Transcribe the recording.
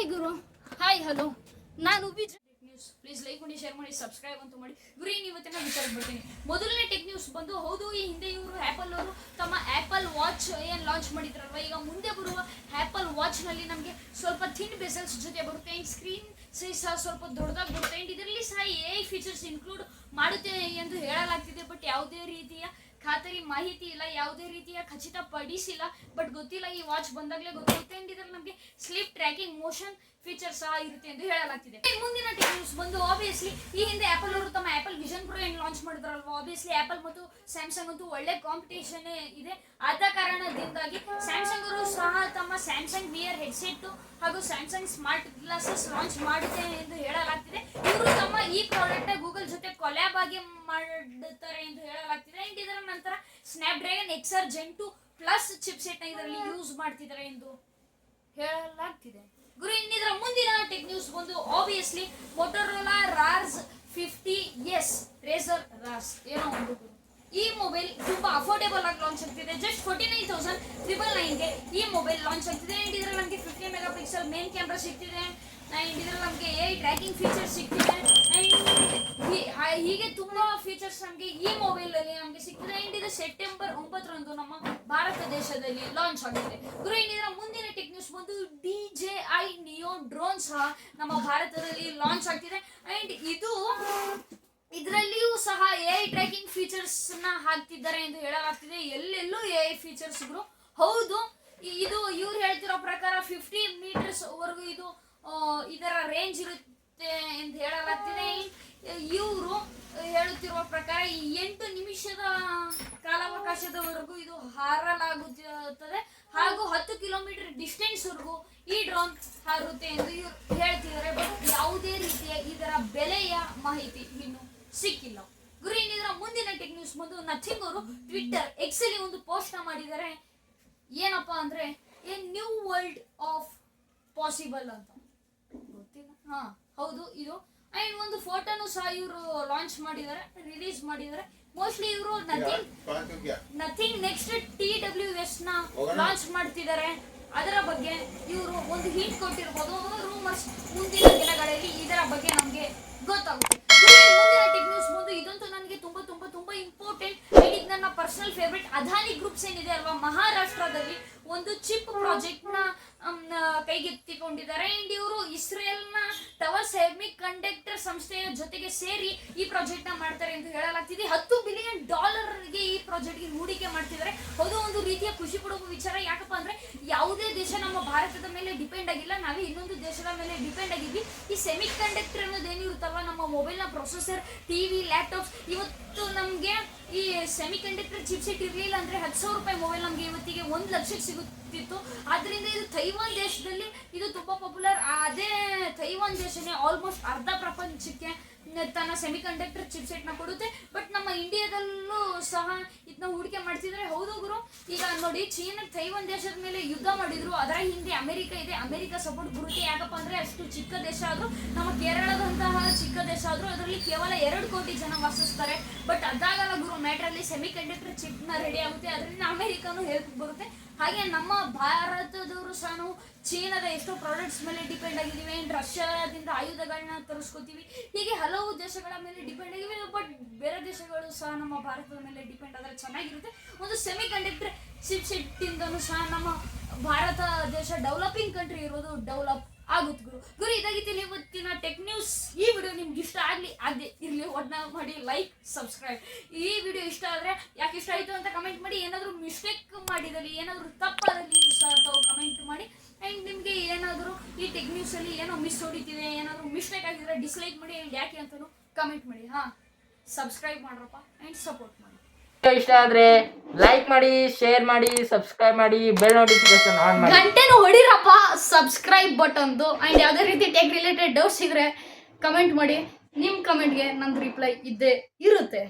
Hi ಗುರು, hi hello, ನಾನು Vijay. News please like ಮಾಡಿ, share ಮಾಡಿ, ಸಬ್ಸ್ಕ್ರೈಬ್ ಅಂತೂ ಮಾಡಿ. ಗುರು ಇವತ್ತಿನ ವಿಚಾರಕ್ಕೆ ಬರ್ತೀನಿ. ಮೊದಲನೇ ಟೆಕ್ ನ್ಯೂಸ್ ಬಂದು, ಹೌದು ಈ ಹಿಂದೆ ಇವರು ಆ್ಯಪಲ್ ಅವರು ತಮ್ಮ ಆ್ಯಪಲ್ ವಾಚ್ ಏನು ಲಾಂಚ್ ಮಾಡಿದ್ರಲ್ವ, ಈಗ ಮುಂದೆ ಬರುವ ಆ್ಯಪಲ್ ವಾಚ್ನಲ್ಲಿ ನಮಗೆ ಸ್ವಲ್ಪ ಥಿನ್ ಬೆಸಲ್ಸ್ ಜೊತೆ ಬರುತ್ತೆ. ಆ್ಯಂಡ್ ಸ್ಕ್ರೀನ್ ಸೈಜ್ ಸಹ ಸ್ವಲ್ಪ ದೊಡ್ಡದಾಗಿ ಬರುತ್ತೆ. ಆ್ಯಂಡ್ ಇದರಲ್ಲಿ ಸಹ AI ಫೀಚರ್ಸ್ ಇನ್ಕ್ಲೂಡ್ ಮಾಡುತ್ತೆ ಎಂದು ಹೇಳಲಾಗ್ತಿದೆ. ಬಟ್ ಯಾವುದೇ ರೀತಿಯ ಖಾತರಿ ಮಾಹಿತಿ ಇಲ್ಲ, ಯಾವುದೇ ರೀತಿಯ ಖಚಿತಪಡಿಸಿಲ್ಲ. ಬಟ್ ಗೊತ್ತಿಲ್ಲ, ಈ ವಾಚ್ ಬಂದಾಗಲೇ ಗೊತ್ತಾಗುತ್ತೆ. ಆ್ಯಂಡ್ ಇದರಲ್ಲಿ ನಮಗೆ ಸ್ಲೀಪ್ ಟ್ರ್ಯಾಕಿಂಗ್ ಮೋಷನ್ ಫೀಚರ್ ಸಹ ಇರುತ್ತೆ ಎಂದು ಹೇಳಲಾಗ್ತಿದೆ. ಮುಂದಿನ ಟೆಕ್ ನ್ಯೂಸ್ ಬಂದು, ಆಬ್ವಿಯಸ್ಲಿ ಈ ಹಿಂದೆ ಆ್ಯಪಲ್ ಅವರು ತಮ್ಮ ಆ್ಯಪಲ್ ವಿಷನ್ ಪ್ರೋ ಏನು ಲಾಂಚ್ ಮಾಡಿದ್ರಲ್ವ, ಆಬ್ವಿಯಸ್ಲಿ ಆ್ಯಪಲ್ ಮತ್ತು ಸ್ಯಾಮ್ಸಂಗ್ ಅಂತೂ ಒಳ್ಳೆ ಕಾಂಪಿಟೇಷನ್ ಇದೆ. ಆದ ಕಾರಣದಿಂದಾಗಿ ಸ್ಯಾಮ್ಸಂಗ್ ಅವರು ಸಹ ತಮ್ಮ ಸ್ಯಾಮ್ಸಂಗ್ ವಿಯರ್ ಹೆಡ್ಸೆಟ್ ಹಾಗೂ ಸ್ಯಾಮ್ಸಂಗ್ ಸ್ಮಾರ್ಟ್ ಗ್ಲಾಸಸ್ ಲಾಂಚ್ ಮಾಡುತ್ತೆ ಎಂದು ಹೇಳಲಾಗ್ತಿದೆ. ಇವರು ತಮ್ಮ ಈ ಪ್ರಾಡಕ್ಟ್ ಗೂಗಲ್ ಜೊತೆ ಕೊಲ್ಯಾಬ್ ಆಗಿ ಮಾಡುತ್ತಾರೆ ಎಂದು ಹೇಳಲಾಗ್ತಿದೆ. ಅಂಡ್ ಇದರ ನಂತರ Snapdragon XR Gen 2 plus chipset ನ ಇದರಲ್ಲಿ ಯೂಸ್ ಮಾಡ್ತಿದ್ದಾರೆ ಎಂದು ಹೇಳಲಾಗ್ತಿದೆ. ಗುರು ಇನ್ನಿದ್ರ ಮುಂದಿನ ಟೆಕ್ ನ್ಯೂಸ್ ಬಂದು, ಆಬ್ವಿಯಸ್ಲಿ ಮೊಟೊರೋಲಾ ರಾರ್ಸ್ 50S ರೇಸರ್ ರಾರ್ಸ್ ಏನೋ ಒಂದು ಈ ಮೊಬೈಲ್ ತುಂಬಾ ಅಫೋರ್ಡೇಬಲ್ ಆಗಿ ಲಾಂಚ್ ಆಗ್ತಿದೆ. ಜಸ್ಟ್ 49,999ಗೆ ಈ ಮೊಬೈಲ್ ಲಾಂಚ್ ಆಗ್ತಿದೆ. ಅಂಡ್ ಇದರಲ್ಲಿ ನಮಗೆ 50 ಮೆಗಾ ಪಿಕ್ಸೆಲ್ ಮೇನ್ ಕ್ಯಾಮ್ರಾ ಸಿಗ್ತಿದೆ. ಅಂಡ್ ಇದರಲ್ಲಿ ನಮಗೆ AI ಟ್ರ್ಯಾಕಿಂಗ್ ಫೀಚರ್ ಸಿಗ್ತಿದೆ. ಅಂಡ್ ಹೀಗೆ ತುಂಬಾ ಫೀಚರ್ಸ್ ನಮಗೆ ಈ ಮೊಬೈಲ್ ಅಲ್ಲಿ ನಮಗೆ ಸಿಗ್ತಿದೆ. ಅಂಡ್ ಇದು ಸೆಪ್ಟೆಂಬರ್ 9ರಂದು ನಮ್ಮ ಭಾರತ ದೇಶದಲ್ಲಿ ಲಾಂಚ್ ಆಗಿದೆ. ಗುರು ಇದರ ಮುಂದಿನ ಟೆಕ್ ನ್ಯೂಸ್ ಬಂದು, DJI Neo ಡ್ರೋನ್ ಸಹ ನಮ್ಮ ಭಾರತದಲ್ಲಿ ಲಾಂಚ್ ಆಗ್ತಿದೆ. ಅಂಡ್ ಇದರಲ್ಲಿಯೂ ಸಹ AI ಟ್ರ್ಯಾಕಿಂಗ್ ಫೀಚರ್ಸ್ ನ ಹಾಕ್ತಿದ್ದಾರೆ ಎಂದು ಹೇಳಲಾಗ್ತಿದೆ. ಎಲ್ಲೆಲ್ಲೂ AI ಫೀಚರ್ಸ್ ಗುರು. ಹೌದು, ಇದು ಇವ್ರು ಹೇಳ್ತಿರೋ ಪ್ರಕಾರ 50 ಮೀಟರ್ಸ್ ವರೆಗೂ ಇದು ಇದರ ರೇಂಜ್ ಇರುತ್ತೆ ಎಂದು ಹೇಳಲಾಗ್ತಿದೆ. ಇವರು ಹೇಳುತ್ತಿರುವ ಪ್ರಕಾರ 8 ನಿಮಿಷದ ಕಾಲಾವಕಾಶದವರೆಗೂ ಇದು ಹಾರಲಾಗುತ್ತದೆ ಹಾಗೂ 10 ಕಿಲೋಮೀಟರ್ ಡಿಸ್ಟೆನ್ಸ್ ವರೆಗೂ ಈ ಡ್ರೋನ್ ಹಾರುತ್ತೆ ಎಂದು ಇವರು ಹೇಳ್ತಿದ್ದಾರೆ. ಬಟ್ ಯಾವುದೇ ರೀತಿಯ ಇದರ ಬೆಲೆಯ ಮಾಹಿತಿ ಇನ್ನು ಸಿಕ್ಕಿಲ್ಲ. ಗುರು ಇನ್ನಿದ್ರ ಮುಂದಿನ ಟೆಕ್ ನ್ಯೂಸ್ ಬಂದು, ನಥಿಂಗ್ ಅವರು ಟ್ವಿಟ್ಟರ್ X ಅಲ್ಲಿ ಒಂದು ಪೋಸ್ಟ್ ಮಾಡಿದ್ದಾರೆ. ಏನಪ್ಪಾ ಅಂದ್ರೆ, A new world of possible ಅಂತ. ಗೊತ್ತಿಲ್ಲ, ಹೌದು ಇದು. ಅಂಡ್ ಒಂದು ಫೋಟೋನು ಸಹ ಇವರು ಲಾಂಚ್ ಮಾಡಿದ್ದಾರೆ, ರಿಲೀಸ್ ಮಾಡಿದ್ದಾರೆ. ಮೋಸ್ಟ್ಲಿ ಇವರು ನಥಿಂಗ್ ನೆಕ್ಸ್ಟ್ TWS ನ ಲಾಂಚ್ ಮಾಡ್ತಿದ್ದಾರೆ. ಅದರ ಬಗ್ಗೆ ಇವರು ಒಂದು ಹಿಂಟ್ ಕೊಟ್ಟಿರ್ಬೋದು. ರೂಮರ್ಸ್ ಮುಂದಿನ ದಿನಗಳಲ್ಲಿ ಇದರ ಬಗ್ಗೆ ನಮಗೆ ಗೊತ್ತಾಗುತ್ತೆ. ಮುಂದಿನ ಟೆಕ್ ನ್ಯೂಸ್ ಬಂದು, ಇದಂತೂ ನನಗೆ ತುಂಬಾ ತುಂಬಾ ತುಂಬಾ ಇಂಪಾರ್ಟೆಂಟ್. ಇದು ನನ್ನ ಪರ್ಸನಲ್ ಫೇವ್ರೇಟ್. ಅದಾನಿ ಗ್ರೂಪ್ಸ್ ಏನಿದೆ ಅಲ್ವಾ, ಮಹಾರಾಷ್ಟ್ರದಲ್ಲಿ ಒಂದು ಚಿಪ್ ಪ್ರಾಜೆಕ್ಟ್ ನ ಕೈಗೆತ್ತಿಕೊಂಡಿದ್ದಾರೆ. ಅಂಡ್ ಇವರು ಇಸ್ರೇಲ್ ನ ಟವರ್ ಸೆಮಿ ಕಂಡಕ್ಟರ್ ಸಂಸ್ಥೆಯ ಜೊತೆಗೆ ಸೇರಿ ಈ ಪ್ರಾಜೆಕ್ಟ್ ನ ಮಾಡ್ತಾರೆ ಎಂದು ಹೇಳಲಾಗ್ತಿದೆ. $10 ಬಿಲಿಯನ್ ಗೆ ಈ ಪ್ರಾಜೆಕ್ಟ್ ಗೆ ಹೂಡಿಕೆ ಮಾಡ್ತಿದ್ದಾರೆ. ಹೌದು, ಒಂದು ರೀತಿಯ ಖುಷಿ ಪಡುವ ವಿಚಾರ. ಯಾಕಪ್ಪ ಅಂದ್ರೆ, ಯಾವುದೇ ದೇಶ ನಮ್ಮ ಭಾರತದ ಮೇಲೆ ಡಿಪೆಂಡ್ ಆಗಿಲ್ಲ, ನಾವೇ ಇನ್ನೊಂದು ದೇಶದ ಮೇಲೆ ಡಿಪೆಂಡ್ ಆಗಿದ್ವಿ. ಈ ಸೆಮಿ ಕಂಡಕ್ಟರ್ ಅನ್ನೋದು ಏನಿರುತ್ತಲ್ವ, ನಮ್ಮ ಮೊಬೈಲ್ ನ ಪ್ರೊಸೆಸರ್, ಟಿವಿ, ಲ್ಯಾಪ್ಟಾಪ್ಸ್, ಇವತ್ತು ನಮ್ಗೆ ಈ ಸೆಮಿ ಕಂಡಕ್ಟರ್ ಚಿಪ್ಸೆಟ್ ಇರಲಿಲ್ಲ ಅಂದ್ರೆ 10,000 ರೂಪಾಯಿ ಮೊಬೈಲ್ ನಮ್ಗೆ ಇವತ್ತಿಗೆ 1 ಲಕ್ಷಕ್ಕೆ ಸಿಗುತ್ತಿತ್ತು. ಆದ್ರಿಂದ ಇದು ತೈವಾನ್ ದೇಶದಲ್ಲಿ ಇದು ತುಂಬಾ ಪಾಪ್ಯುಲರ್. ಅದೇ ತೈವಾನ್ ದೇಶನೇ ಆಲ್ಮೋಸ್ಟ್ ಅರ್ಧ ಪ್ರಪಂಚಕ್ಕೆ ತನ್ನ ಸೆಮಿ ಕಂಡಕ್ಟರ್ ಚಿಪ್ಸೆಟ್ ನ ಕೊಡುತ್ತೆ. ಬಟ್ ನಮ್ಮ ಇಂಡಿಯಾದಲ್ಲೂ ಸಹ ಇದನ್ನ ಹೂಡಿಕೆ ಮಾಡ್ತಿದ್ರೆ. ಹೌದು ಗುರು, ಈಗ ನೋಡಿ, ಚೀನಾ ತೈವಾನ್ ದೇಶದ ಮೇಲೆ ಯುದ್ಧ ಮಾಡಿದ್ರು. ಅದರ ಹಿಂದೆ ಅಮೆರಿಕ ಇದೆ. ಅಮೆರಿಕ ಸಪೋರ್ಟ್ ಬರುತ್ತೆ. ಯಾಕಪ್ಪ ಅಂದ್ರೆ, ಅಷ್ಟು ಚಿಕ್ಕ ದೇಶ ಆದ್ರೂ, ನಮ್ಮ ಕೇರಳದಂತಹ ಚಿಕ್ಕ ದೇಶ ಆದ್ರೂ ಅದರಲ್ಲಿ ಕೇವಲ 2 ಕೋಟಿ ಜನ ವಾಸಿಸ್ತಾರೆ. ಬಟ್ ಅದಾಗಲ್ಲ ಗುರು, ಮ್ಯಾಟರ್ ಅಲ್ಲಿ ಸೆಮಿ ಕಂಡಕ್ಟರ್ ಚಿಪ್ ನ ರೆಡಿ ಆಗುತ್ತೆ. ಅದರಿಂದ ಅಮೆರಿಕನು ಹೆಲ್ಪ್ ಬರುತ್ತೆ. ಹಾಗೆ ನಮ್ಮ ಭಾರತದವರು ಸಹ ನಾವು ಚೀನಾದ ಎಷ್ಟೋ ಪ್ರಾಡಕ್ಟ್ಸ್ ಮೇಲೆ ಡಿಪೆಂಡ್ ಆಗಿದ್ದೀವಿ. ಅಂಡ್ ರಷ್ಯಾದಿಂದ ಆಯುಧಗಳನ್ನ ತರಿಸ್ಕೋತೀವಿ. ಹೀಗೆ ಹಲವು ದೇಶಗಳ ಮೇಲೆ ಡಿಪೆಂಡ್ ಆಗಿವೆ. ಬಟ್ ಬೇರೆ ದೇಶಗಳು ಸಹ ನಮ್ಮ ಭಾರತದ ಮೇಲೆ ಡಿಪೆಂಡ್ ಆದರೆ ಚೆನ್ನಾಗಿರುತ್ತೆ. ಒಂದು ಸೆಮಿ ಕಂಡಕ್ಟರ್ ಚಿಪ್ಸೆಟ್ ಇಂದನೂ ಸಹ ನಮ್ಮ ಭಾರತ ದೇಶ ಡೆವಲಪಿಂಗ್ ಕಂಟ್ರಿ ಇರೋದು ಡೆವಲಪ್ ಆಗುತ್ತೆ ಗುರು. ಇದಾಗಿತ್ತು ಇವತ್ತಿನ ಟೆಕ್ ನ್ಯೂಸ್. ಈ ವಿಡಿಯೋ ನಿಮ್ಗೆ ಇಷ್ಟ ಆಗದೆ ಇರಲಿ, ಒಡ್ನ ಮಾಡಿ ಲೈಕ್, ಸಬ್ಸ್ಕ್ರೈಬ್. ಈ ವಿಡಿಯೋ ಇಷ್ಟ ಆದರೆ ಯಾಕೆ ಇಷ್ಟ ಆಯಿತು ಅಂತ ಕಮೆಂಟ್ ಮಾಡಿ. ಏನಾದರೂ ಮಿಸ್ಟೇಕ್ ಮಾಡಿದಲ್ಲಿ, ಏನಾದರೂ ತಪ್ಪಾದಲ್ಲಿ ಸಹ ಕಮೆಂಟ್ ಮಾಡಿ. ಆ್ಯಂಡ್ ನಿಮಗೆ ಏನಾದರೂ ಈ ಟೆಕ್ ನ್ಯೂಸಲ್ಲಿ ಏನೋ ಮಿಸ್ ಹೊಡಿತಿದೆ, ಏನಾದರೂ ಮಿಸ್ಟೇಕ್ ಆಗಿದ್ರೆ ಡಿಸ್ಲೈಕ್ ಮಾಡಿ. ಆ್ಯಂಡ್ ಯಾಕೆ ಅಂತಲೂ ಕಮೆಂಟ್ ಮಾಡಿ. ಸಬ್ಸ್ಕ್ರೈಬ್ ಮಾಡ್ರಪ್ಪ ಆ್ಯಂಡ್ ಸಪೋರ್ಟ್ ಮಾಡಿ. ಇಷ್ಟ ಆದ್ರೆ ಲೈಕ್ ಮಾಡಿ, ಶೇರ್ ಮಾಡಿ, ಸಬ್ಸ್ಕ್ರೈಬ್ ಮಾಡಿ, ಬೆಲ್ ನೋಟಿಫಿಕೇಶನ್ ಆನ್ ಮಾಡಿ, ಗಂಟೆನೂ ಹೊಡಿರಪ್ಪ ಸಬ್ಸ್ಕ್ರೈಬ್ ಬಟನ್ದು. ಆ್ಯಂಡ್ ಯಾವುದೇ ರೀತಿ ಟೆಕ್ ರಿಲೇಟೆಡ್ ಡೌಟ್ಸ್ ಇದ್ರೆ ಕಮೆಂಟ್ ಮಾಡಿ. ನಿಮ್ಮ ಕಮೆಂಟ್ಗೆ ನಂದು ರಿಪ್ಲೈ ಇದ್ದೇ ಇರುತ್ತೆ.